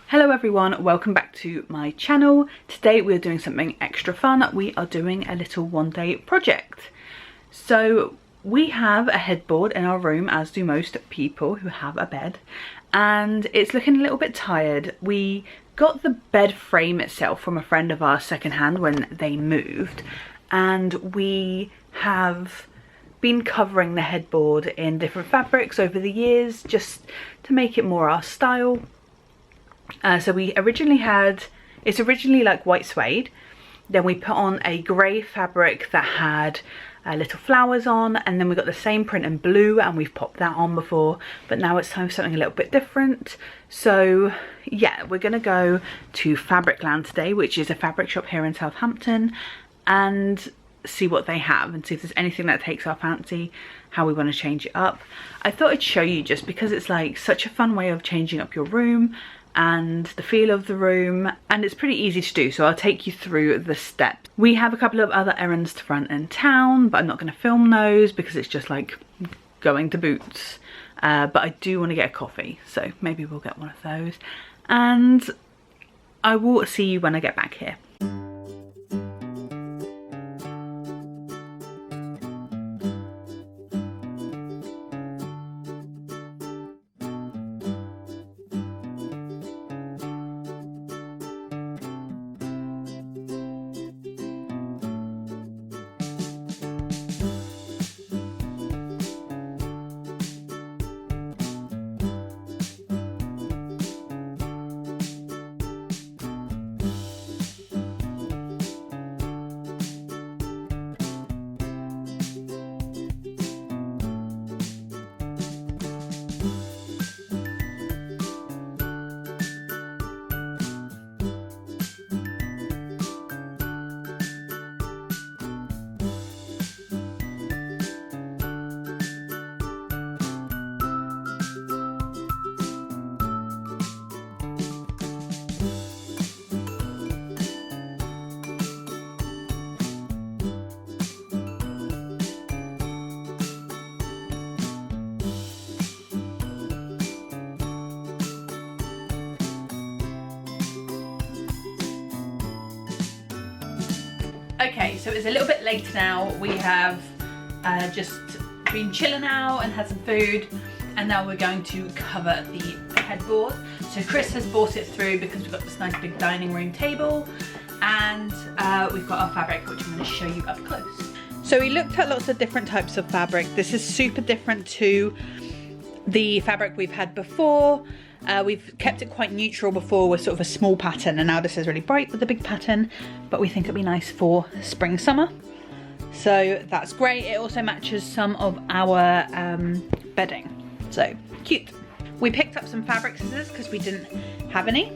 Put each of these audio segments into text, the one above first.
Hello everyone, welcome back to my channel. Today we're doing something extra fun. We are doing a little one-day project. So we have a headboard in our room, as do most people who have a bed, and it's looking a little bit tired. We got the bed frame itself from a friend of ours secondhand when they moved, and we have been covering the headboard in different fabrics over the years just to make it more our style. So we originally had, it's originally like white suede, then we put on a grey fabric that had little flowers on, and then we got the same print in blue and we've popped that on before, but now it's time for something a little bit different. So yeah, we're gonna go to Fabricland today, which is a fabric shop here in Southampton, and see what they have and see if there's anything that takes our fancy, how we want to change it up. I thought I'd show you just because it's like such a fun way of changing up your room and the feel of the room, and it's pretty easy to do, so I'll take you through the steps. We have a couple of other errands to run in town, but I'm not going to film those because it's just like going to Boots, but I do want to get a coffee, so maybe we'll get one of those, and I will see you when I get back here. Okay, so it's a little bit later now. We have just been chilling out and had some food, and now we're going to cover the headboard. So Chris has brought it through because we've got this nice big dining room table, and we've got our fabric, which I'm going to show you up close. So we looked at lots of different types of fabric. This is super different to the fabric we've had before. We've kept it quite neutral before with sort of a small pattern, and now this is really bright with a big pattern, but we think it'd be nice for spring summer, so that's great. It also matches some of our bedding, so cute. We picked up some fabric scissors because we didn't have any.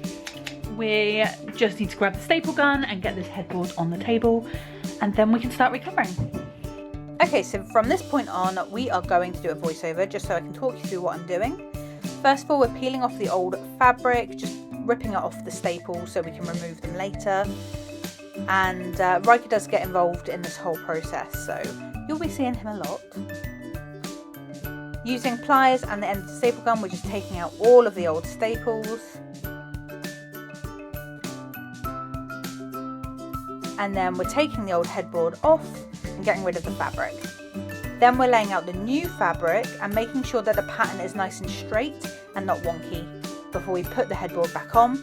We just need to grab the staple gun and get this headboard on the table, and then we can start recovering. Okay, so from this point on we are going to do a voiceover just so I can talk you through what I'm doing. First of all, we're peeling off the old fabric, just ripping it off the staples so we can remove them later. And Riker does get involved in this whole process, so you'll be seeing him a lot. Using pliers and the end of the staple gun, we're just taking out all of the old staples. And then we're taking the old headboard off and getting rid of the fabric. Then we're laying out the new fabric and making sure that the pattern is nice and straight and not wonky before we put the headboard back on.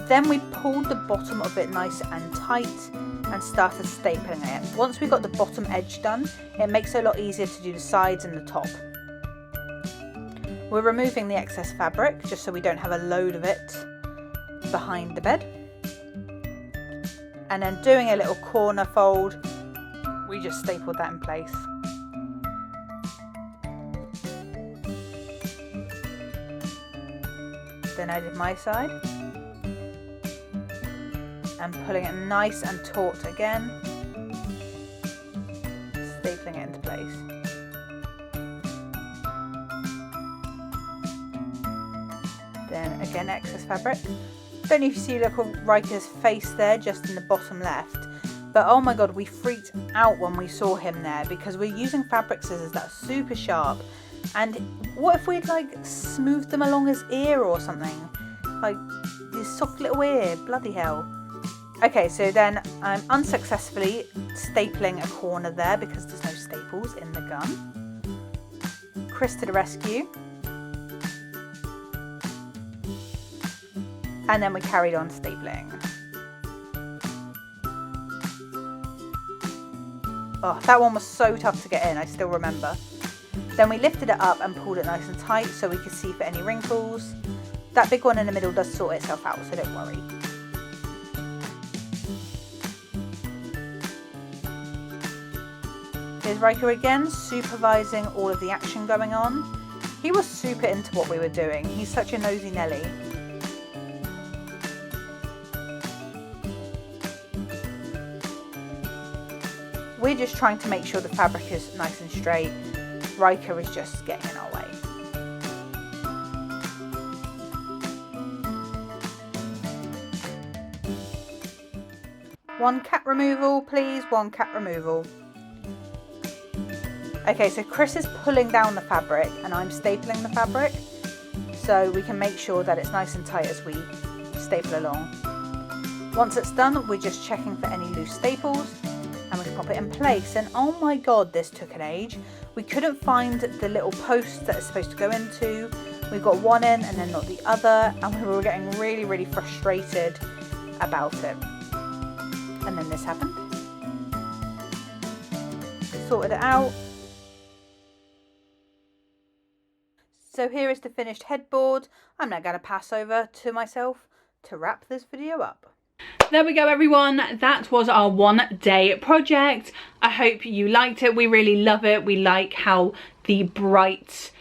Then we pulled the bottom of it nice and tight and started stapling it. Once we got the bottom edge done, it makes it a lot easier to do the sides and the top. We're removing the excess fabric just so we don't have a load of it behind the bed. And then doing a little corner fold, we just stapled that in place. Then I did my side, and pulling it nice and taut again, stapling it into place. Then again, excess fabric. Don't know if you see little Riker's face there just in the bottom left, but oh my god, we freaked out when we saw him there because we're using fabric scissors that are super sharp And what if we'd like smoothed them along his ear or something? Like his soft little ear, bloody hell. Okay, so then I'm unsuccessfully stapling a corner there because there's no staples in the gun. Chris to the rescue. And then we carried on stapling. Oh, that one was so tough to get in, I still remember. Then we lifted it up and pulled it nice and tight so we could see for any wrinkles. That big one in the middle does sort itself out, so don't worry. Here's Riker again, supervising all of the action going on. He was super into what we were doing. He's such a nosy Nelly. We're just trying to make sure the fabric is nice and straight. Riker is just getting in our way. One cap removal, please. One cap removal. Okay, so Chris is pulling down the fabric and I'm stapling the fabric so we can make sure that it's nice and tight as we staple along. Once it's done, we're just checking for any loose staples and we can pop it in place. And oh my god, this took an age. We couldn't find the little post that it's supposed to go into. We got one in and then not the other, and we were getting really, really frustrated about it. And then this happened. Sorted it out. So here is the finished headboard. I'm now going to pass over to myself to wrap this video up. There we go, everyone. That was our one-day project. I hope you liked it. We really love it. We like how the bright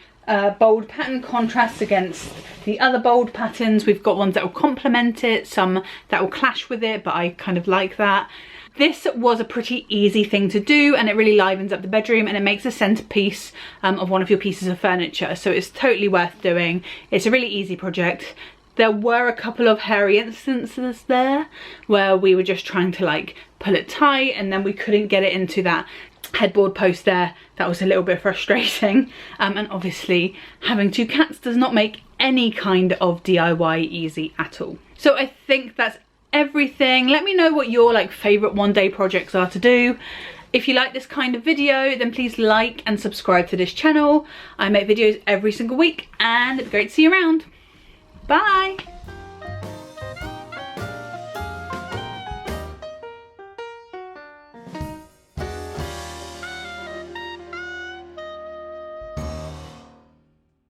bold pattern contrasts against the other bold patterns. We've got ones that will complement it, some that will clash with it, but I kind of like that. This was a pretty easy thing to do and it really livens up the bedroom and it makes a centerpiece of one of your pieces of furniture. So it's totally worth doing. It's a really easy project. There were a couple of hairy instances there where we were just trying to like pull it tight and then we couldn't get it into that headboard post there. That was a little bit frustrating. And obviously having two cats does not make any kind of DIY easy at all. So I think that's everything. Let me know what your like favorite one-day projects are to do. If you like this kind of video, then please like and subscribe to this channel. I make videos every single week and it'd be great to see you around. Bye.